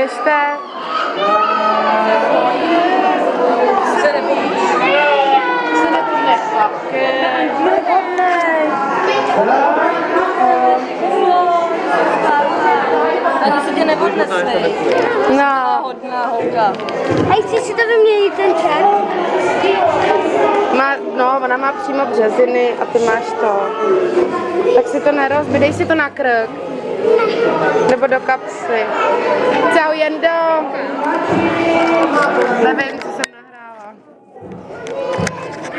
běžte. Se nepodne chlapky. Ani se tě neodnesli. No. Hodná holka. Hej, chceš si to vyměnit ten čert? No, ona má přímo březiny a ty máš to. Tak si to nerozbij, dej si to na krk. Nebo do kapsy. Čau, Jendo. Nevím,